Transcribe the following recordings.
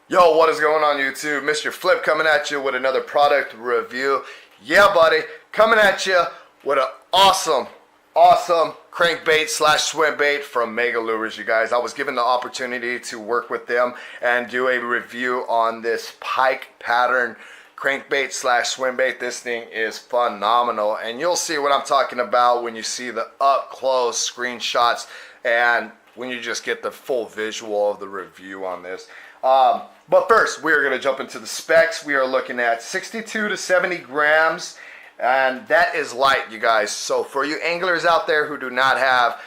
Yo, what is going on YouTube? Mr. Flip coming at you with another product review. Yeah, buddy, coming at you with an awesome crankbait slash swim bait from Mega Lures, you guys. I was given the opportunity to work with them and do a review on this pike pattern crankbait slash swim bait. This thing is phenomenal, and you'll see what I'm talking about when you see the up close screenshots and when you just get the full visual of the review on this. But first, we are going to jump into the specs. We are looking at 62 to 70 grams, and that is light, you guys. So for you anglers out there who do not have,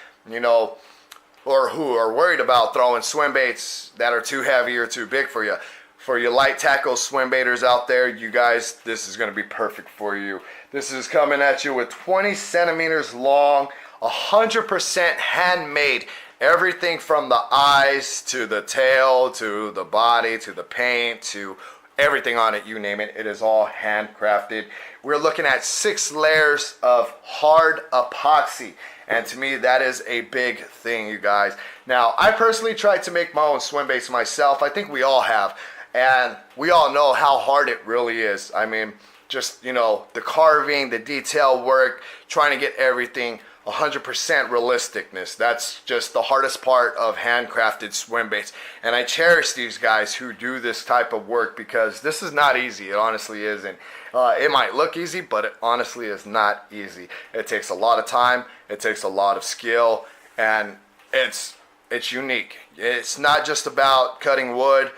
or who are worried about throwing swim baits that are too heavy or too big for you light tackle swim baiters out there, you guys, this is going to be perfect for you. This is coming at you with 20 centimeters long, 100% handmade. Everything from the eyes to the tail to the body to the paint to everything on it, you name it, it is all handcrafted. We're looking at 6 layers of hard epoxy, and to me that is a big thing, you guys. Now, I personally tried to make my own swim baits myself. I think we all have, and we all know how hard it really is. I mean, just the carving, the detail work, trying to get everything 100% realisticness. That's just the hardest part of handcrafted swim baits, and I cherish these guys who do this type of work because this is not easy. It honestly isn't. It might look easy, but it honestly is not easy. It takes a lot of time, it takes a lot of skill, and it's unique. It's not just about cutting wood,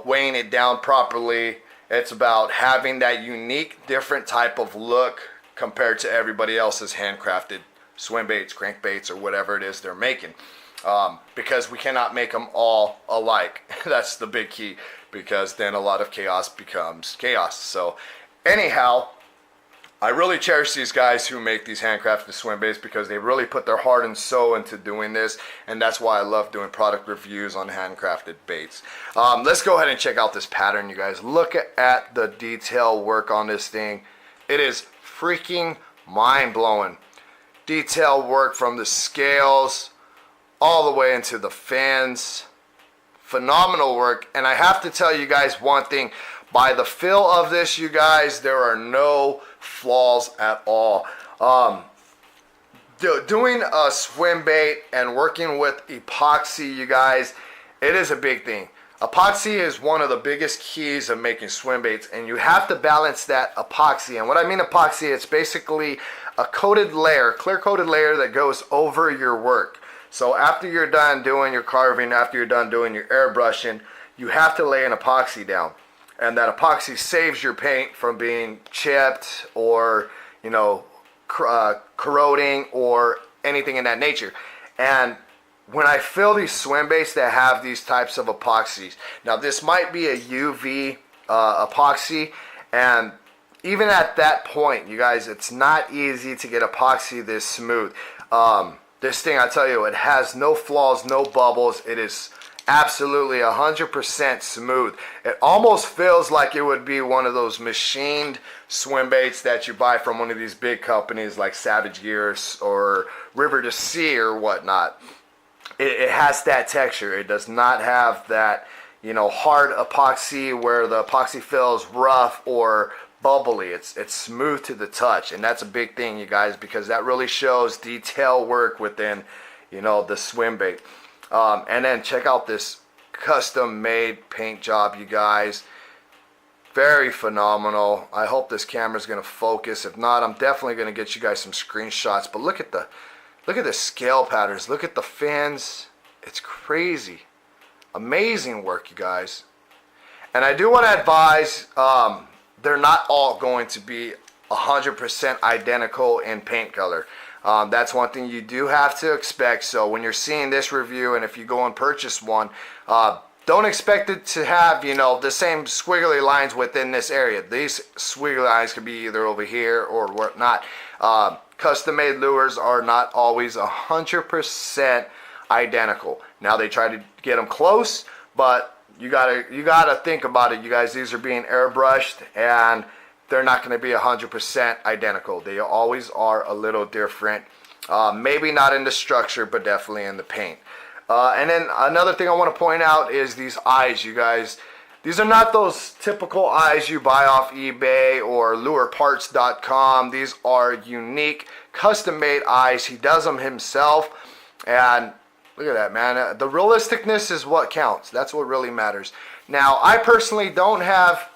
weighing it down properly. It's about having that unique, different type of look compared to everybody else's handcrafted swim baits, crankbaits, or whatever it is they're making, because we cannot make them all alike. That's the big key, because then a lot of chaos becomes chaos. So anyhow, I really cherish these guys who make these handcrafted swim baits because they really put their heart and soul into doing this, and that's why I love doing product reviews on handcrafted baits. Let's go ahead and check out this pattern, you guys. Look at the detail work on this thing. It is freaking mind-blowing. Detail work from the scales all the way into the fins. Phenomenal work. And I have to tell you guys one thing. By the feel of this, you guys, there are no flaws at all. Doing a swim bait and working with epoxy, you guys, it is a big thing. Epoxy is one of the biggest keys of making swim baits, and you have to balance that epoxy. And what I mean epoxy, it's basically a coated layer, clear coated layer that goes over your work. So after you're done doing your carving, after you're done doing your airbrushing, you have to lay an epoxy down. And that epoxy saves your paint from being chipped or, corroding or anything in that nature. And when I fill these swim baits that have these types of epoxies, now this might be a UV epoxy, and even at that point, you guys, it's not easy to get epoxy this smooth. This thing, I tell you, it has no flaws, no bubbles. It is absolutely 100% smooth. It almost feels like it would be one of those machined swim baits that you buy from one of these big companies like Savage Gears or River to Sea or whatnot. It has that texture. It does not have that, hard epoxy where the epoxy feels rough or bubbly. It's smooth to the touch, and that's a big thing, you guys, because that really shows detail work within, the swim bait. And then check out this custom made paint job, you guys. Very phenomenal. I hope this camera's going to focus. If not, I'm definitely going to get you guys some screenshots. But look at the scale patterns. Look at the fins. It's crazy. Amazing work, you guys. And I do want to advise, they're not all going to be 100% identical in paint color. That's one thing you do have to expect. So when you're seeing this review, and if you go and purchase one, don't expect it to have, the same squiggly lines within this area. These squiggly lines could be either over here or whatnot. Custom-made lures are not always 100% identical. Now they try to get them close, but you gotta think about it, you guys. These are being airbrushed, and they're not going to be 100% identical. They always are a little different. Maybe not in the structure, but definitely in the paint. And then another thing I want to point out is these eyes, you guys. These are not those typical eyes you buy off eBay or lureparts.com. These are unique, custom-made eyes. He does them himself, and look at that, man. The realisticness is what counts. That's what really matters. Now, I personally don't have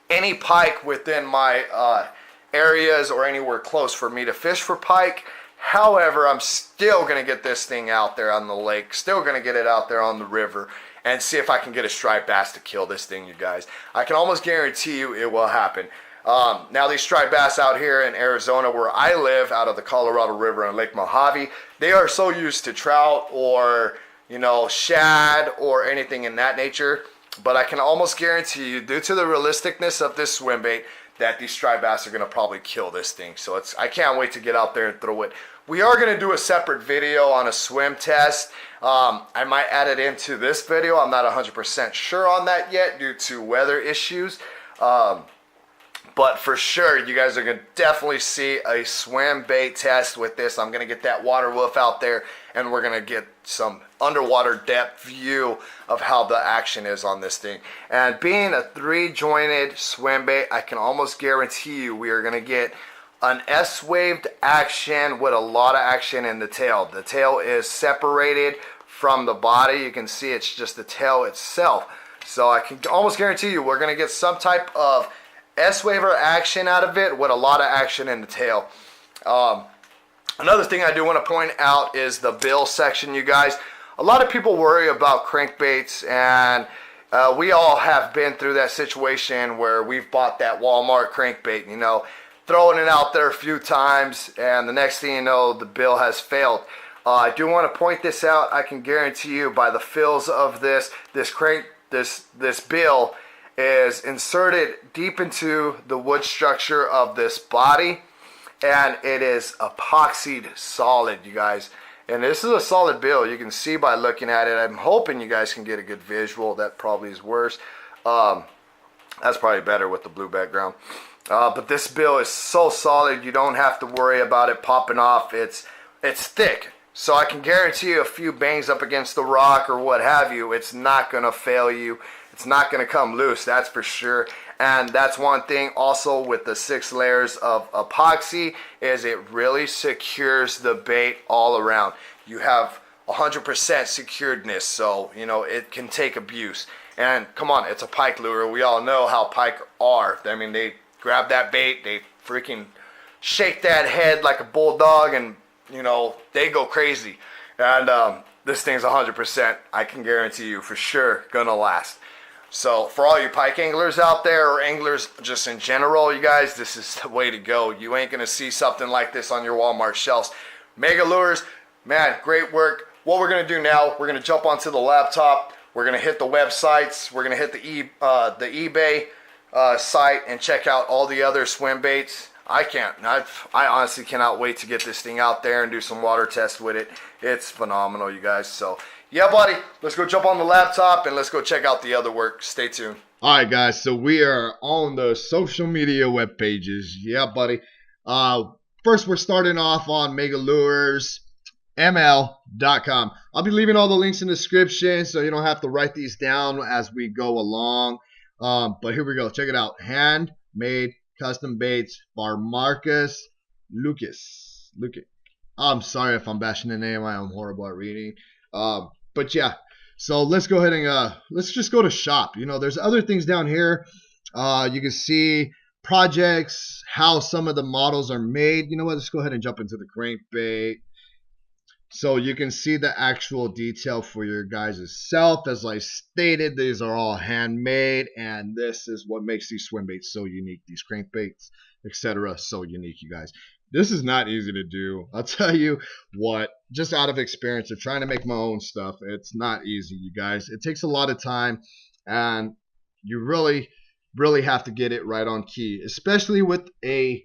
any pike within my areas or anywhere close for me to fish for pike. However, I'm still going to get this thing out there on the lake, still going to get it out there on the river, and see if I can get a striped bass to kill this thing, you guys. I can almost guarantee you it will happen. Now, these striped bass out here in Arizona, where I live, out of the Colorado River and Lake Mojave, they are so used to trout or, you know, shad or anything in that nature. But I can almost guarantee you, due to the realisticness of this swim bait, that these striped bass are going to probably kill this thing. So I can't wait to get out there and throw it. We are going to do a separate video on a swim test. I might add it into this video. I'm not 100% sure on that yet due to weather issues. But for sure, you guys are going to definitely see a swim bait test with this. I'm going to get that water wolf out there, and we're going to get some underwater depth view of how the action is on this thing. And being a 3-jointed swim bait, I can almost guarantee you we are going to get an S-waved action with a lot of action in the tail. The tail is separated from the body. You can see it's just the tail itself. So I can almost guarantee you we're going to get some type of S-waver action out of it with a lot of action in the tail. Another thing I do want to point out is the bill section, you guys. A lot of people worry about crankbaits, and we all have been through that situation where we've bought that Walmart crankbait, you know, throwing it out there a few times, and the next thing you know, the bill has failed. I do want to point this out. I can guarantee you by the fills of this bill is inserted deep into the wood structure of this body, and it is epoxied solid, you guys. And this is a solid bill. You can see by looking at it. I'm hoping you guys can get a good visual. That probably is worse. That's probably better with the blue background. But this bill is so solid, you don't have to worry about it popping off. It's thick, so I can guarantee you a few bangs up against the rock or what have you, it's not gonna fail you. It's not gonna come loose, that's for sure. And that's one thing also with the 6 layers of epoxy, is it really secures the bait all around. You have 100% securedness, so you know it can take abuse. And come on, it's a pike lure. We all know how pike are. I mean, they grab that bait, they freaking shake that head like a bulldog, and you know they go crazy. And this thing's 100%, I can guarantee you for sure, gonna last. So for all you pike anglers out there, or anglers just in general, you guys, this is the way to go. You ain't gonna see something like this on your Walmart shelves. Mega Lures, man, great work. What we're gonna do now, we're gonna jump onto the laptop. We're gonna hit the websites. We're gonna hit the eBay site and check out all the other swim baits. I honestly cannot wait to get this thing out there and do some water tests with it. It's phenomenal, you guys. So yeah, buddy, let's go jump on the laptop and let's go check out the other work. Stay tuned. All right, guys, so we are on the social media web pages. Yeah, buddy. First, we're starting off on megaluresml.com. I'll be leaving all the links in the description so you don't have to write these down as we go along. But here we go. Check it out. Handmade custom baits by Marcus Lucas. I'm sorry if I'm bashing the name. I am horrible at reading. But yeah, so let's go ahead and let's just go to shop. You know, there's other things down here. You can see projects, how some of the models are made. You know what? Let's go ahead and jump into the crankbait. So you can see the actual detail for your guys' self. As I stated, these are all handmade, and this is what makes these swim baits so unique. These crankbaits, etc., so unique, you guys. This is not easy to do. I'll tell you what, just out of experience of trying to make my own stuff, it's not easy, you guys. It takes a lot of time, and you really, really have to get it right on key, especially with a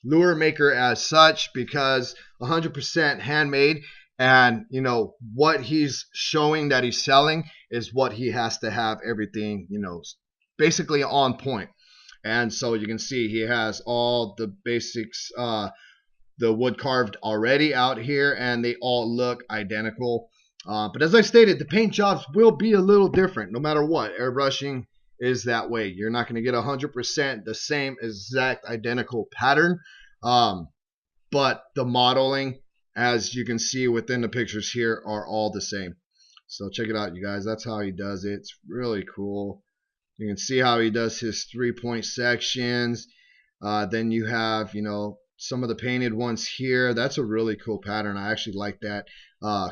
lure maker as such, because 100% handmade, and you know what he's showing that he's selling is what he has to have everything, you know, basically on point. And so you can see he has all the basics, the wood carved already out here, and they all look identical. But as I stated, the paint jobs will be a little different no matter what. Airbrushing is that way. You're not going to get 100% the same exact identical pattern, but the modeling, as you can see within the pictures here, are all the same. So check it out, you guys. That's how he does it. It's really cool. You can see how he does his 3-point sections. Then you have, some of the painted ones here. That's a really cool pattern. I actually like that.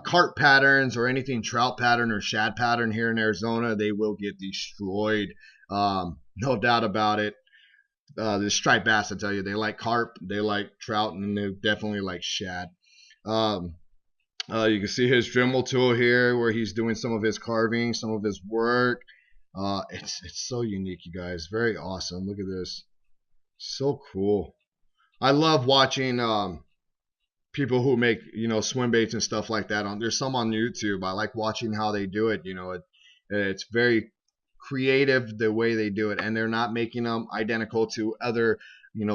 Carp patterns or anything trout pattern or shad pattern here in Arizona, they will get destroyed. No doubt about it. The striped bass, I tell you, they like carp, they like trout, and they definitely like shad. You can see his Dremel tool here where he's doing some of his carving, some of his work. It's so unique, you guys. Very awesome. Look at this. So cool. I love watching people who make, swim baits and stuff like that. There's some on YouTube. I like watching how they do it. It's very creative the way they do it, and they're not making them identical to other,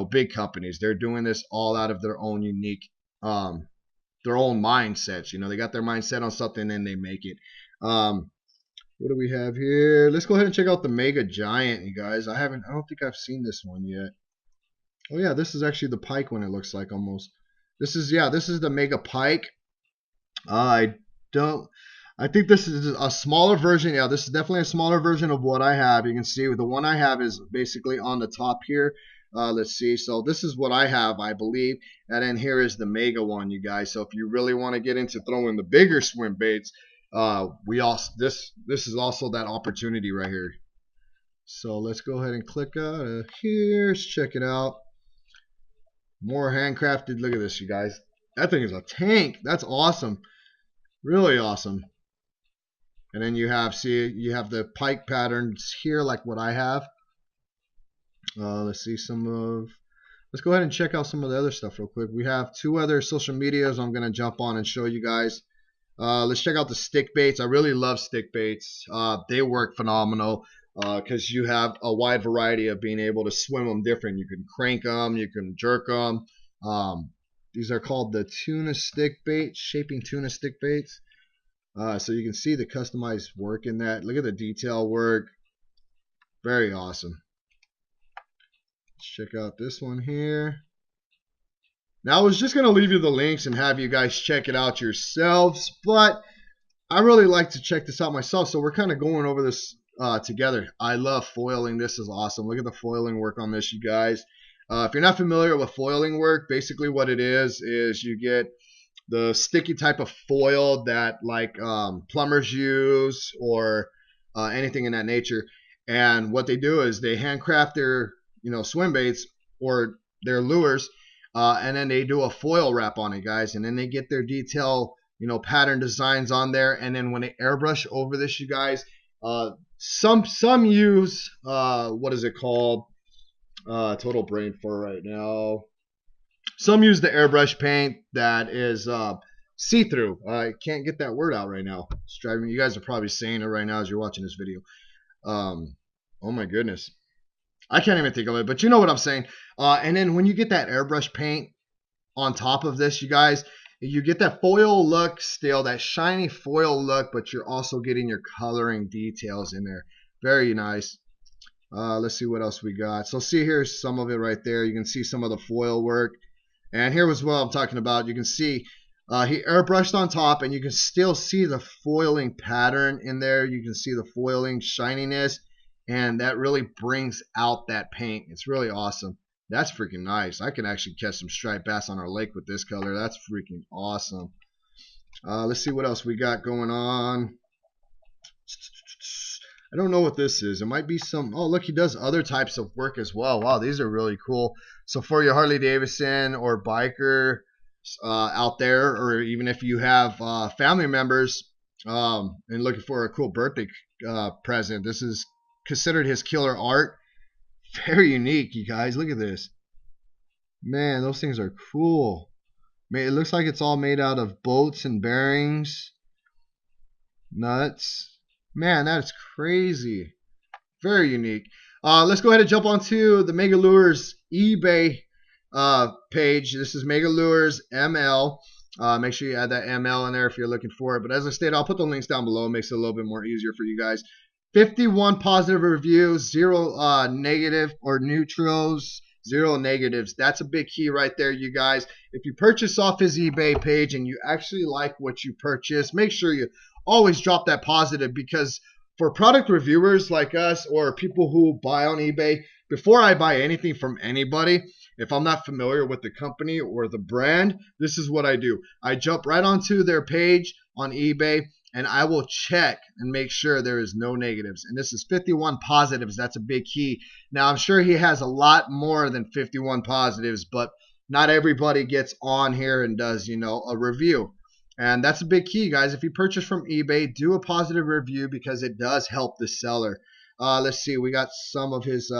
big companies. They're doing this all out of their own unique, their own mindsets. They got their mindset on something and they make it. What do we have here? Let's go ahead and check out the Mega Giant, you guys. I don't think I've seen this one yet. Oh yeah, this is actually the Pike one, it looks like almost. This is the Mega Pike. I think this is a smaller version. Yeah, this is definitely a smaller version of what I have. You can see the one I have is basically on the top here. Let's see. So this is what I have, I believe. And then here is the Mega one, you guys. So if you really want to get into throwing the bigger swim baits, this is also that opportunity right here. So let's go ahead and click out of here. Let's check it out. More handcrafted. Look at this, you guys. That thing is a tank. That's awesome. Really awesome. And then you have the Pike patterns here, like what I have. Let's go ahead and check out some of the other stuff real quick. We have 2 other social medias I'm going to jump on and show you guys. Let's check out the stick baits. I really love stick baits. They work phenomenal because you have a wide variety of being able to swim them different. You can crank them, you can jerk them. These are called the tuna stick bait, shaping tuna stick baits. So you can see the customized work in that. Look at the detail work. Very awesome. Let's check out this one here. Now, I was just going to leave you the links and have you guys check it out yourselves, but I really like to check this out myself, so we're kind of going over this together. I love foiling. This is awesome. Look at the foiling work on this, you guys. If you're not familiar with foiling work, basically what it is you get the sticky type of foil that like plumbers use or anything in that nature. And what they do is they handcraft their swim baits or their lures, and then they do a foil wrap on it, guys. And then they get their detail, pattern designs on there. And then when they airbrush over this, you guys, some use what is it called? Total brain for right now. Some use the airbrush paint that is see-through. I can't get that word out right now. It's driving me. You guys are probably saying it right now as you're watching this video. Oh my goodness. I can't even think of it, but you know what I'm saying. And then when you get that airbrush paint on top of this, you guys, you get that foil look still, that shiny foil look, but you're also getting your coloring details in there. Very nice. Let's see what else we got. So see, here's some of it right there. You can see some of the foil work. And here was what I'm talking about. You can see he airbrushed on top, and you can still see the foiling pattern in there. You can see the foiling shininess, and that really brings out that paint. It's really awesome. That's freaking nice. I can actually catch some striped bass on our lake with this color. That's freaking awesome. Let's see what else we got going on. I don't know what this is. It might be some... Oh, look, he does other types of work as well. Wow, these are really cool. So for your Harley Davidson or biker out there, or even if you have family members and looking for a cool birthday present, this is considered his killer art. Very unique, you guys. Look at this. Man, those things are cool. Man, it looks like it's all made out of bolts and bearings. Nuts. Man, that's crazy. Very unique. Let's go ahead and jump onto the Mega Lures eBay page. This is Mega Lures ML. Make sure you add that ML in there if you're looking for it. But as I stated, I'll put the links down below. It makes it a little bit more easier for you guys. 51 positive reviews, 0 negative or neutrals, 0 negatives. That's a big key right there, you guys. If you purchase off his eBay page and you actually like what you purchase, make sure you always drop that positive, because for product reviewers like us or people who buy on eBay, before I buy anything from anybody, if I'm not familiar with the company or the brand, this is what I do. I jump right onto their page on eBay and I will check and make sure there is no negatives. And this is 51 positives. That's a big key. Now, I'm sure he has a lot more than 51 positives, but not everybody gets on here and does, a review. And that's a big key, guys. If you purchase from eBay, do a positive review because it does help the seller. Let's see. We got some of his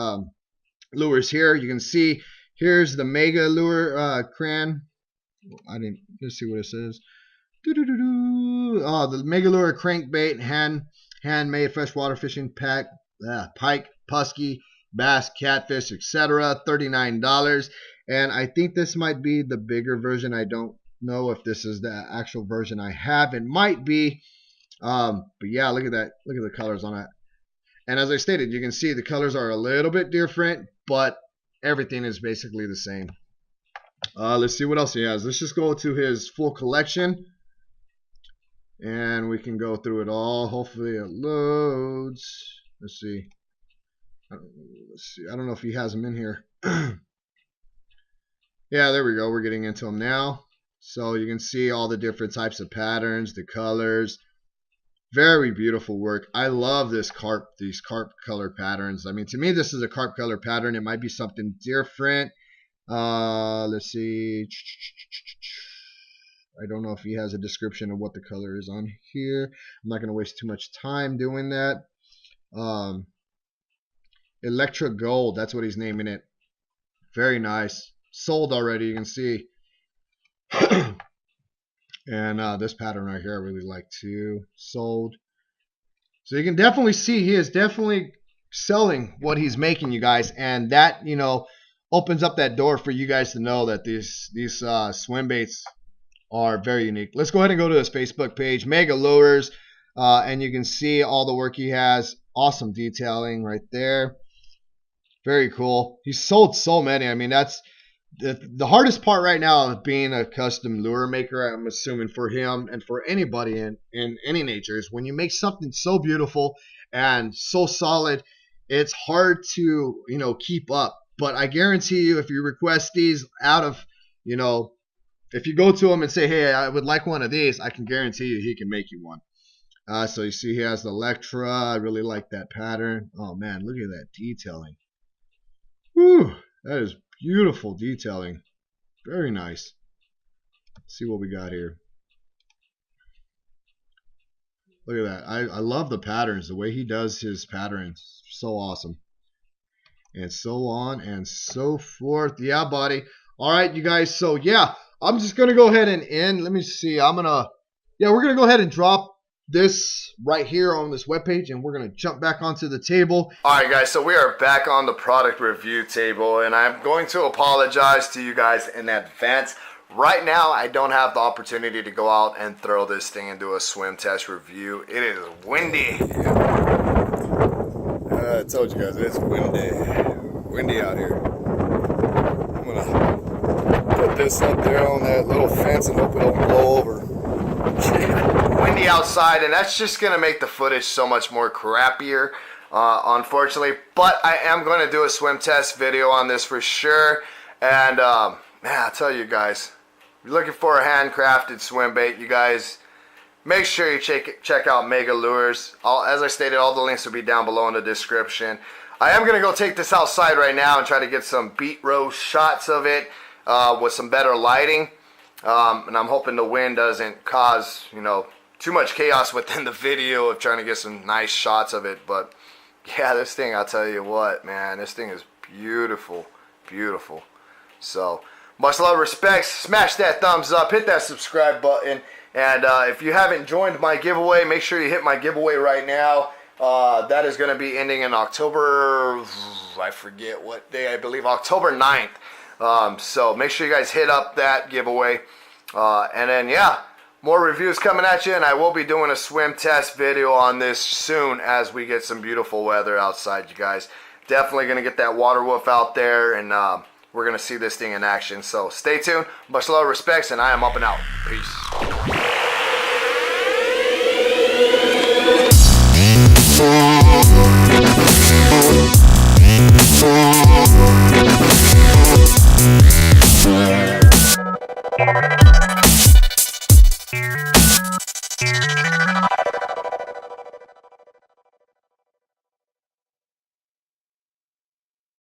lures here. You can see here's the Mega Lure Cran. Let's see what it says. Oh, the Mega Lure crankbait, handmade freshwater fishing pack, pike, pusky, bass, catfish, etc. $39. And I think this might be the bigger version. I don't know if this is the actual version I have. It might be. But yeah, look at that. Look at the colors on it. And as I stated, you can see the colors are a little bit different, but everything is basically the same. Let's see what else he has. Let's just go to his full collection. And we can go through it all. Hopefully it loads. Let's see. I don't know if he has them in here. Yeah, there we go. We're getting into them now. So you can see all the different types of patterns, the colors. Very beautiful work. I love these carp color patterns. I mean, to me, this is a carp color pattern. It might be something different. Let's see. I don't know if he has a description of what the color is on here. I'm not going to waste too much time doing that. Electra Gold, that's what he's naming it. Very nice. Sold already, you can see. And this pattern right here I really like too. Sold. So you can definitely see he is definitely selling what he's making, you guys. And that, opens up that door for you guys to know that these swim baits are very unique. Let's go ahead and go to his Facebook page, Mega Lures, and you can see all the work he has. Awesome detailing right there. Very cool. He's sold so many. I mean, that's the hardest part right now of being a custom lure maker, I'm assuming, for him and for anybody in any nature, is when you make something so beautiful and so solid, it's hard to, keep up. But I guarantee you, if you request these out of, if you go to him and say, hey, I would like one of these, I can guarantee you he can make you one. So you see he has the Electra. I really like that pattern. Oh, man, look at that detailing. Whew, that is beautiful detailing. Very nice. Let's see what we got here. Look at that. I love the patterns. The way he does his patterns. So awesome. And so on and so forth. Yeah, buddy. All right, you guys. So, yeah, I'm just going to go ahead and end. Let me see. we're going to go ahead and drop this right here on this webpage, and we're going to jump back onto the table. All right, guys. So we are back on the product review table, and I'm going to apologize to you guys in advance. Right now, I don't have the opportunity to go out and throw this thing and do a swim test review. It is windy. I told you guys, it's windy out here. I'm gonna put this up there on that little fence and hope it don't blow over. Windy outside, and that's just gonna make the footage so much more crappier, unfortunately. But I am going to do a swim test video on this for sure. And man, I'll tell you guys, if you're looking for a handcrafted swim bait, you guys, make sure you check out Mega Lures. As I stated, all the links will be down below in the description. I am going to go take this outside right now and try to get some beat row shots of it with some better lighting. And I'm hoping the wind doesn't cause, too much chaos within the video of trying to get some nice shots of it. But yeah, this thing, I'll tell you what, man, this thing is beautiful, beautiful. So much love, respect. Smash that thumbs up, hit that subscribe button. And if you haven't joined my giveaway, make sure you hit my giveaway right now. That is going to be ending in October, I forget what day, I believe October 9th. So make sure you guys hit up that giveaway. And then, yeah, More reviews coming at you, and I will be doing a swim test video on this soon as we get some beautiful weather outside, you guys. Definitely going to get that water woof out there, and we're going to see this thing in action. So stay tuned. Much love, respects, and I am up and out. Peace.